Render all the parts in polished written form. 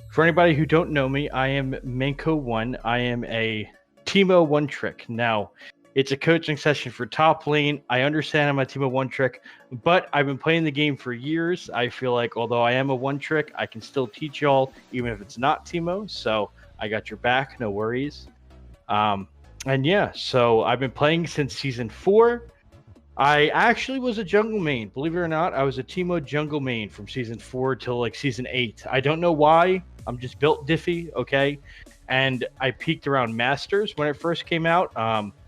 For anybody who don't know me, I am Manco1. I am a Teemo one trick. Now, it's a coaching session for top lane. I understand I'm a Teemo one trick, but I've been playing the game for years. I feel like although I am a one trick, I can still teach y'all, even if it's not Teemo. So I got your back, no worries. Um, and yeah, so I've been playing since season 4. I actually was a jungle main. Believe it or not, I was a Teemo jungle main from season 4 till like season 8. I don't know why. I'm just built diffy, okay? And I peaked around Masters when it first came out.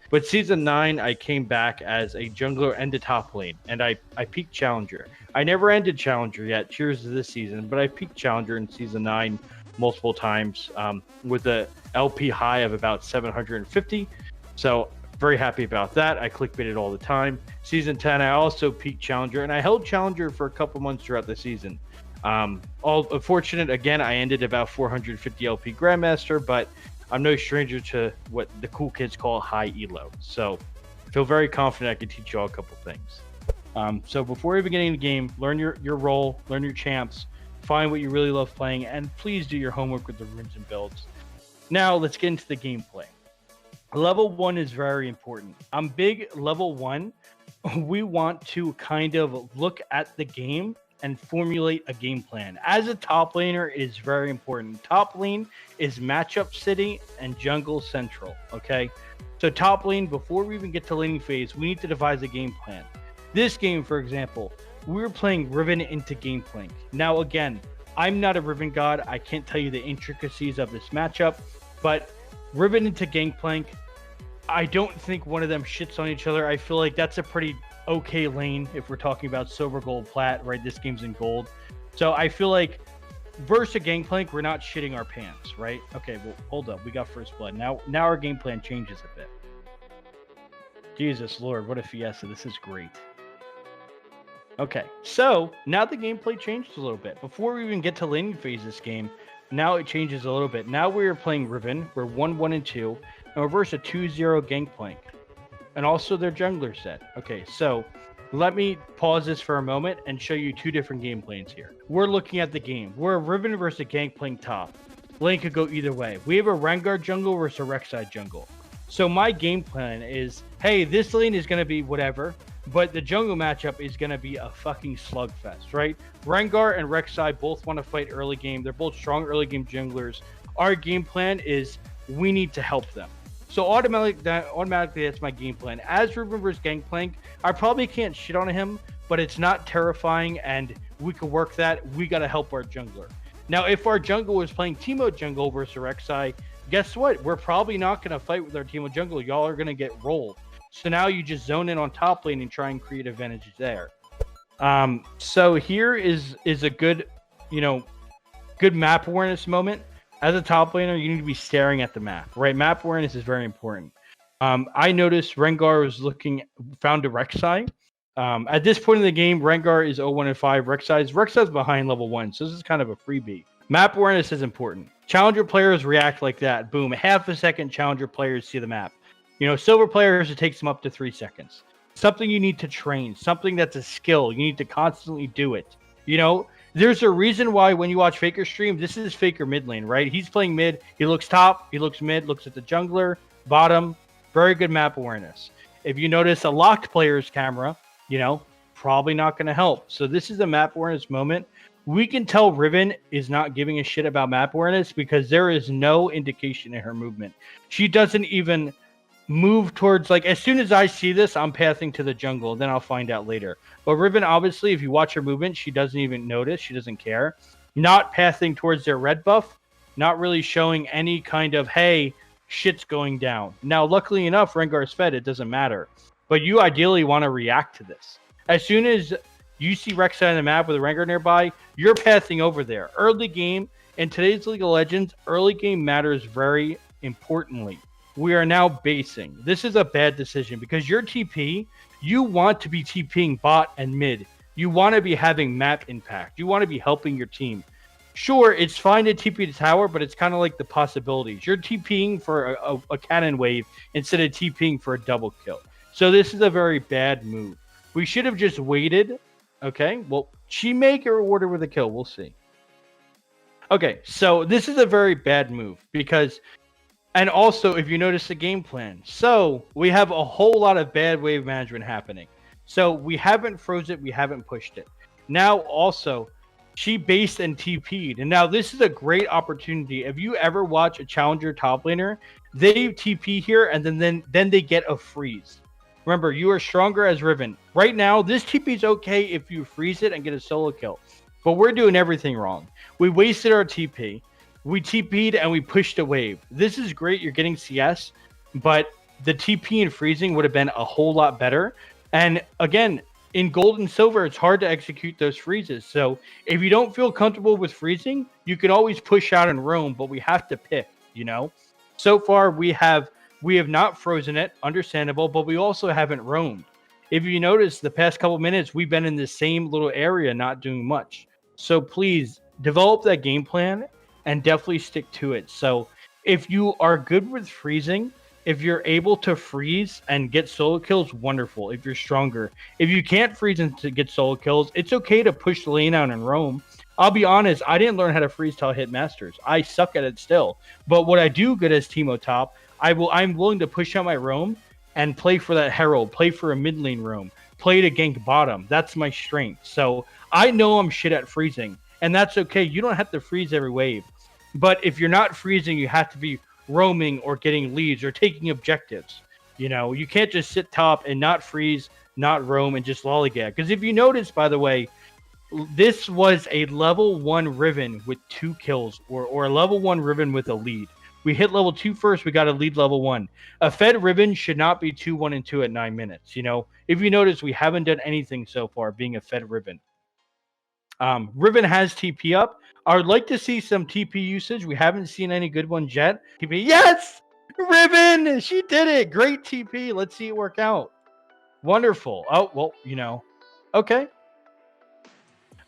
But season 9, I came back as a jungler and a top lane, and I peaked Challenger. I never ended Challenger yet. Cheers to this season, but I peaked Challenger in season 9 multiple times with a LP high of about 750. So very happy about that. I clickbaited all the time. Season 10, I also peaked Challenger, and I held Challenger for a couple months throughout the season. All unfortunate, again, I ended about 450 LP Grandmaster, but I'm no stranger to what the cool kids call high elo. So I feel very confident I can teach you all a couple things. So before even getting in the game, learn your role, learn your champs, find what you really love playing, and please do your homework with the runes and builds. Now let's get into the gameplay. Level 1 is very important. I'm big level 1. We want to kind of look at the game and formulate a game plan. As a top laner, it is very important. Top lane is matchup city and jungle central, okay? So top lane, before we even get to laning phase, we need to devise a game plan. This game, for example, we were playing Riven into Gangplank. Now again, I'm not a Riven god. I can't tell you the intricacies of this matchup, but Riven into Gangplank, I don't think one of them shits on each other. I feel like that's a pretty okay lane if we're talking about silver, gold, plat, right? This game's in gold. So I feel like versus Gangplank, we're not shitting our pants, right? Okay, well, hold up. We got first blood. Now our game plan changes a bit. Jesus Lord, what a fiesta. This is great. Okay, so now the gameplay changed a little bit. Before we even get to laning phase this game, now it changes a little bit. Now we're playing Riven. We're 1-1 and 2. And we're versus a 2-0 Gangplank. And also their jungler set. Okay, so let me pause this for a moment and show you two different game plans here. We're looking at the game. We're a Riven versus a Gangplank top. Lane could go either way. We have a Rengar jungle versus a Rek'Sai jungle. So my game plan is, hey, this lane is going to be whatever, but the jungle matchup is going to be a fucking slugfest, right? Rengar and Rek'Sai both want to fight early game. They're both strong early game junglers. Our game plan is we need to help them. So automatically, that's my game plan. As Riven versus Gangplank, I probably can't shit on him, but it's not terrifying, and we can work that. We got to help our jungler. Now, if our jungle was playing Teemo jungle versus Rek'Sai, guess what? We're probably not going to fight with our Teemo jungle. Y'all are going to get rolled. So now you just zone in on top lane and try and create advantage there. So here is a good, good map awareness moment. As a top laner, you need to be staring at the map, right? Map awareness is very important. I noticed Rengar was found a Rek'Sai. At this point in the game, Rengar is 0-1 and 5. Rek'Sai's behind level 1, so this is kind of a freebie. Map awareness is important. Challenger players react like that. Boom, half a second, Challenger players see the map. Silver players, it takes them up to 3 seconds. Something you need to train, something that's a skill. You need to constantly do it. There's a reason why when you watch Faker stream, this is Faker mid lane, right? He's playing mid. He looks top. He looks mid. Looks at the jungler, bottom. Very good map awareness. If you notice a locked player's camera, probably not going to help. So this is a map awareness moment. We can tell Riven is not giving a shit about map awareness because there is no indication in her movement. She doesn't even move towards, as soon as I see this, I'm pathing to the jungle. Then I'll find out later. But Riven, obviously, if you watch her movement, she doesn't even notice. She doesn't care. Not pathing towards their red buff. Not really showing any kind of, hey, shit's going down. Now, luckily enough, Rengar's fed. It doesn't matter. But you ideally want to react to this. As soon as you see Rek'Sai on the map with a Rengar nearby, you're pathing over there. Early game, in today's League of Legends, early game matters very importantly. We are now basing. This is a bad decision because your TP, you want to be TPing bot and mid. You want to be having map impact. You want to be helping your team. Sure, it's fine to TP the tower, but it's kind of like the possibilities. You're TPing for a cannon wave instead of TPing for a double kill. So this is a very bad move. We should have just waited. Okay, well, she may get rewarded with a kill. We'll see. Okay, so this is a very bad move because, and also if you notice the game plan, so we have a whole lot of bad wave management happening. So we haven't froze it, we haven't pushed it. Now also, she based and TP'd, and now this is a great opportunity. If you ever watch a challenger top laner, they TP here and then they get a freeze. Remember, you are stronger as Riven. Right now, this TP is okay if you freeze it and get a solo kill, but we're doing everything wrong. We wasted our TP. We TP'd and we pushed a wave. This is great. You're getting CS, but the TP and freezing would have been a whole lot better. And again, in gold and silver, it's hard to execute those freezes. So if you don't feel comfortable with freezing, you can always push out and roam, but we have to pick, you know? So far we have not frozen it, understandable, but we also haven't roamed. If you notice the past couple minutes, we've been in the same little area, not doing much. So please develop that game plan and definitely stick to it. So if you are good with freezing, if you're able to freeze and get solo kills, wonderful. If you're stronger, if you can't freeze and to get solo kills, it's okay to push the lane out and roam. I'll be honest, I didn't learn how to freeze till I hit masters. I suck at it still. But what I do good as Teemo top, I'm willing to push out my roam and play for that herald, play for a mid lane roam, play to gank bottom. That's my strength. So I know I'm shit at freezing, and that's okay. You don't have to freeze every wave. But if you're not freezing, you have to be roaming or getting leads or taking objectives. You know, you can't just sit top and not freeze, not roam, and just lollygag. Because if you notice, by the way, this was a level 1 Riven with 2 kills, or a level 1 Riven with a lead. We hit level 2 first, we got a lead level 1. A fed Riven should not be 2-1 and 2 at 9 minutes. You know, if you notice, we haven't done anything so far being a fed Riven. Riven has TP up. I would like to see some TP usage. We haven't seen any good ones yet. TP, yes! Riven! She did it! Great TP. Let's see it work out. Wonderful. Oh, well, you know. Okay.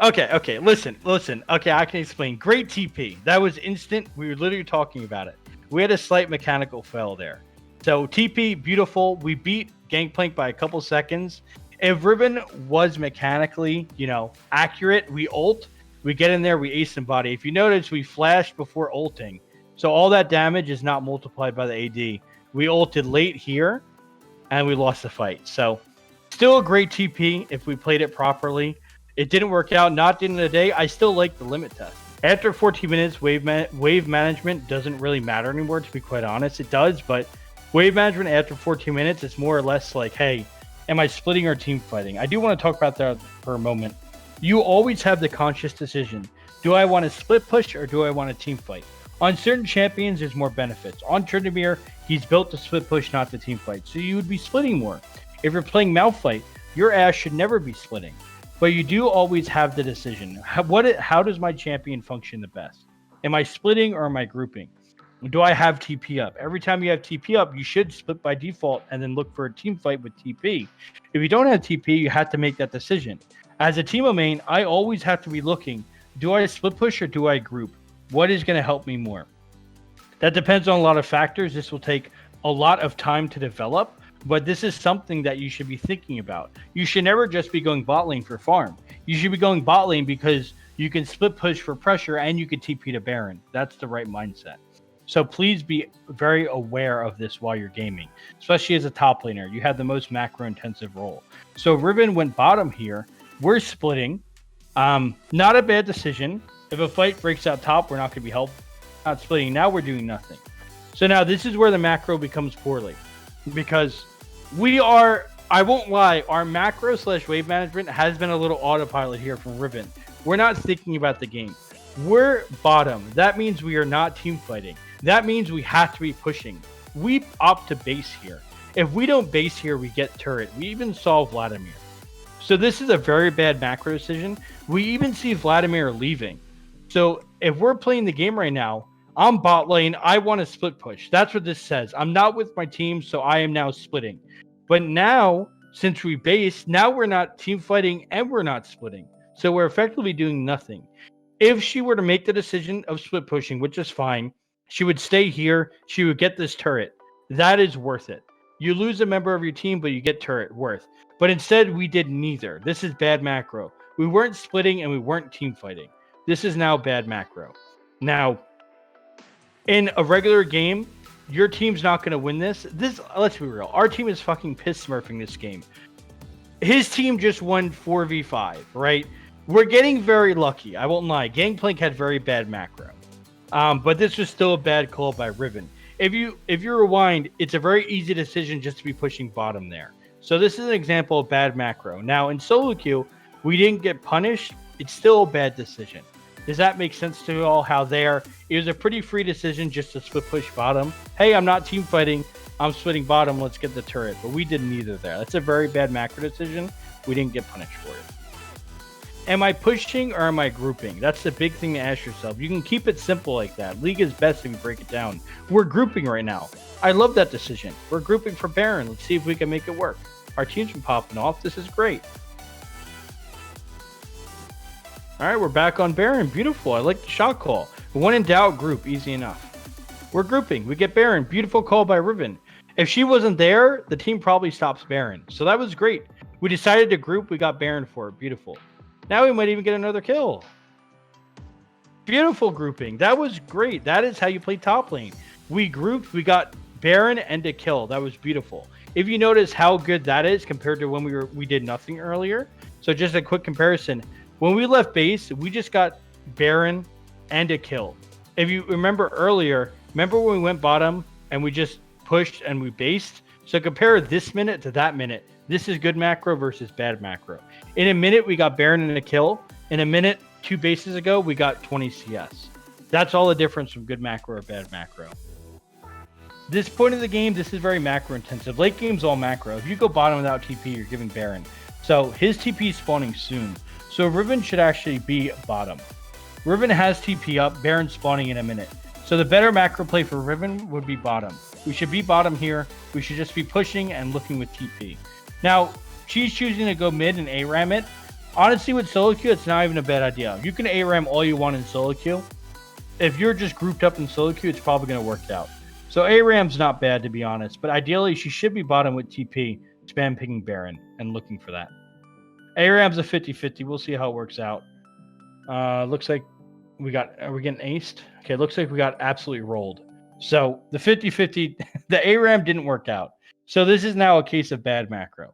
Okay. Listen. Okay, I can explain. Great TP. That was instant. We were literally talking about it. We had a slight mechanical fail there. So TP, beautiful. We beat Gangplank by a couple seconds. If Riven was mechanically, accurate, we ult, we get in there, we ace somebody. If you notice, we flashed before ulting. So all that damage is not multiplied by the AD. We ulted late here, and we lost the fight. So still a great TP if we played it properly. It didn't work out, not at the end of the day. I still like the limit test. After 14 minutes, wave management doesn't really matter anymore, to be quite honest. It does, but wave management after 14 minutes, it's more or less like, hey, am I splitting or team fighting? I do want to talk about that for a moment. You always have the conscious decision. Do I want to split push or do I want to team fight? On certain champions, there's more benefits. On Tryndamere, he's built to split push, not to team fight. So you would be splitting more. If you're playing Malphite, your ass should never be splitting. But you do always have the decision. How does my champion function the best? Am I splitting or am I grouping? Do I have TP up? Every time you have TP up, you should split by default and then look for a team fight with TP. If you don't have TP, you have to make that decision. As a Teemo main, I always have to be looking, do I split push or do I group? What is going to help me more? That depends on a lot of factors. This will take a lot of time to develop, but this is something that you should be thinking about. You should never just be going bot lane for farm. You should be going bot lane because you can split push for pressure and you can TP to Baron. That's the right mindset. So please be very aware of this while you're gaming, especially as a top laner. You have the most macro intensive role. So Riven went bottom here. We're splitting. Not a bad decision. If a fight breaks out top, we're not going to be helpful. Not splitting. Now we're doing nothing. So now this is where the macro becomes poorly, because I won't lie, our macro / wave management has been a little autopilot here from Riven. We're not thinking about the game. We're bottom. That means we are not team fighting. That means we have to be pushing. We opt to base here. If we don't base here, we get turret. We even saw Vladimir. So this is a very bad macro decision. We even see Vladimir leaving. So if we're playing the game right now, I'm bot lane. I want to split push. That's what this says. I'm not with my team, so I am now splitting. But now, since we base, now we're not team fighting and we're not splitting. So we're effectively doing nothing. If she were to make the decision of split pushing, which is fine, she would stay here. She would get this turret. That is worth it. You lose a member of your team, but you get turret worth. But instead, we did neither. This is bad macro. We weren't splitting and we weren't team fighting. This is now bad macro. Now, in a regular game, your team's not going to win this. Let's be real. Our team is fucking piss smurfing this game. His team just won 4v5, right? We're getting very lucky. I won't lie. Gangplank had very bad macro. But this was still a bad call by Riven. If you rewind, it's a very easy decision just to be pushing bottom there. So this is an example of bad macro. Now, in solo queue, we didn't get punished. It's still a bad decision. Does that make sense to you all? How there? It was a pretty free decision just to split push bottom. Hey, I'm not team fighting. I'm splitting bottom. Let's get the turret. But we didn't either there. That's a very bad macro decision. We didn't get punished for it. Am I pushing or am I grouping? That's the big thing to ask yourself. You can keep it simple like that. League is best if you break it down. We're grouping right now. I love that decision. We're grouping for Baron. Let's see if we can make it work. Our team's been popping off. This is great. All right, we're back on Baron. Beautiful. I like the shot call. When in doubt, group. Easy enough. We're grouping. We get Baron. Beautiful call by Riven. If she wasn't there, the team probably stops Baron. So that was great. We decided to group. We got Baron for it. Beautiful. Now we might even get another kill. Beautiful grouping. That was great. That is how you play top lane. We grouped. We got Baron and a kill. That was beautiful. If you notice how good that is compared to when we did nothing earlier. So just a quick comparison. When we left base, we just got Baron and a kill. If you remember earlier, remember when we went bottom and we just pushed and we based? So compare this minute to that minute. This is good macro versus bad macro. In a minute, we got Baron and a kill. In a minute, 2 bases ago, we got 20 CS. That's all the difference from good macro or bad macro. This point of the game, this is very macro intensive. Late game's all macro. If you go bottom without TP, you're giving Baron. So his TP is spawning soon. So Riven should actually be bottom. Riven has TP up, Baron spawning in a minute. So the better macro play for Riven would be bottom. We should be bottom here. We should just be pushing and looking with TP. Now, she's choosing to go mid and ARAM it. Honestly, with solo queue, it's not even a bad idea. You can ARAM all you want in solo queue. If you're just grouped up in solo queue, it's probably going to work out. So ARAM's not bad, to be honest. But ideally, she should be bottom with TP, spam picking Baron, and looking for that. ARAM's a 50-50. We'll see how it works out. Looks like are we getting aced? Okay, looks like we got absolutely rolled. So the 50-50, the ARAM didn't work out. So this is now a case of bad macro.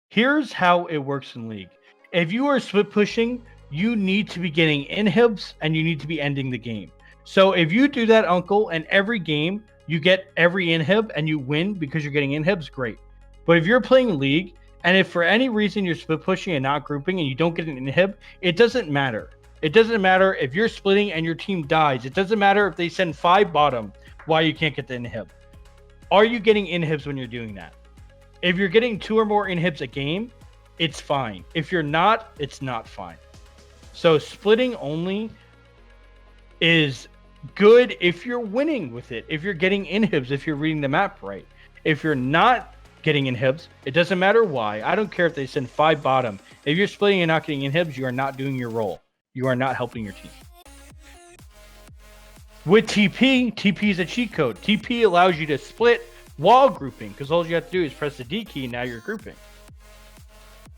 Here's how it works in League. If you are split pushing, you need to be getting inhibs and you need to be ending the game. So if you do that, Uncle, and every game you get every inhib and you win because you're getting inhibs, great. But if you're playing League, and if for any reason you're split pushing and not grouping and you don't get an inhib, it doesn't matter. It doesn't matter if you're splitting and your team dies. It doesn't matter if they send 5 bottom why you can't get the inhib. Are you getting inhibs when you're doing that? If you're getting 2 or more inhibs a game, it's fine. If you're not, it's not fine. So splitting only is good if you're winning with it. If you're getting inhibs, if you're reading the map right. If you're not getting inhibs, it doesn't matter why. I don't care if they send 5 bottom. If you're splitting and not getting inhibs, you are not doing your role. You are not helping your team. With TP, TP is a cheat code. TP allows you to split while grouping because all you have to do is press the D key and now you're grouping.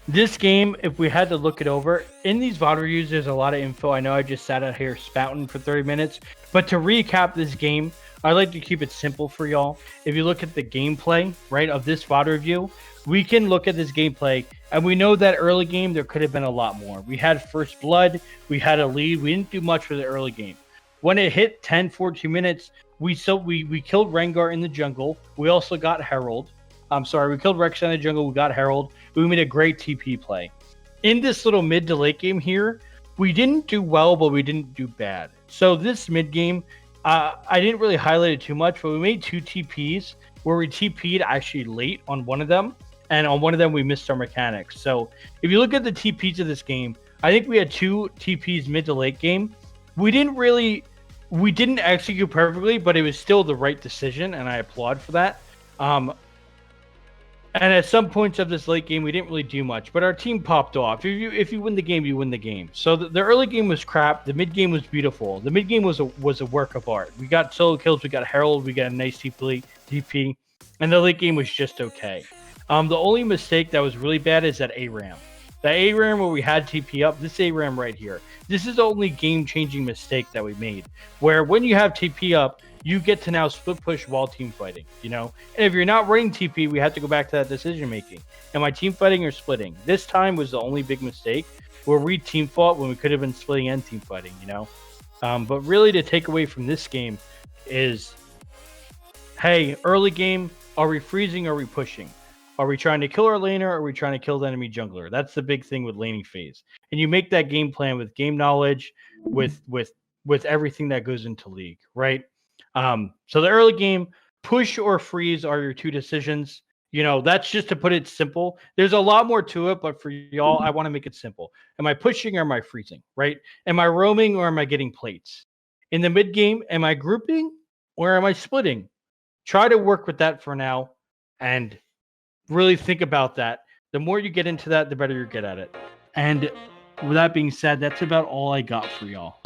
This game, if we had to look it over, in these VOD reviews, there's a lot of info. I know I just sat out here spouting for 30 minutes, but to recap this game, I like to keep it simple for y'all. If you look at the gameplay, right, of this VOD review, we can look at this gameplay, and we know that early game, there could have been a lot more. We had first blood, we had a lead, we didn't do much for the early game. When it hit 10, 14 minutes, we killed Rengar in the jungle. We also got Herald. We killed Rex in the jungle, we got Herald. We made a great TP play. In this little mid to late game here, we didn't do well, but we didn't do bad. So this mid game, I didn't really highlight it too much, but we made 2 TPs where we TP'd actually late on one of them, and on one of them we missed our mechanics. So if you look at the TPs of this game, I think we had 2 TPs mid to late game. We didn't execute perfectly, but it was still the right decision, and I applaud for that. And at some points of this late game, we didn't really do much, but our team popped off. If you win the game, you win the game. So the early game was crap. The mid game was beautiful. The mid game was a work of art. We got solo kills. We got Herald. We got a nice TP, and the late game was just okay. The only mistake that was really bad is that ARAM. The ARAM where we had TP up, this ARAM right here, this is the only game-changing mistake that we made, where when you have TP up, you get to now split push while team fighting, you know? And if you're not running TP, we have to go back to that decision making. Am I team fighting or splitting? This time was the only big mistake where we team fought when we could have been splitting and team fighting, you know? But really the takeaway from this game is, hey, early game, are we freezing or are we pushing? Are we trying to kill our laner or are we trying to kill the enemy jungler? That's the big thing with laning phase. And you make that game plan with game knowledge, with everything that goes into League, right? So the early game, push or freeze are your two decisions. You know, that's just to put it simple. There's a lot more to it, but for y'all, I want to make it simple. Am I pushing or am I freezing, right? Am I roaming or am I getting plates? In the mid game, am I grouping or am I splitting? Try to work with that for now and really think about that. The more you get into that, the better you get at it. And with that being said, that's about all I got for y'all.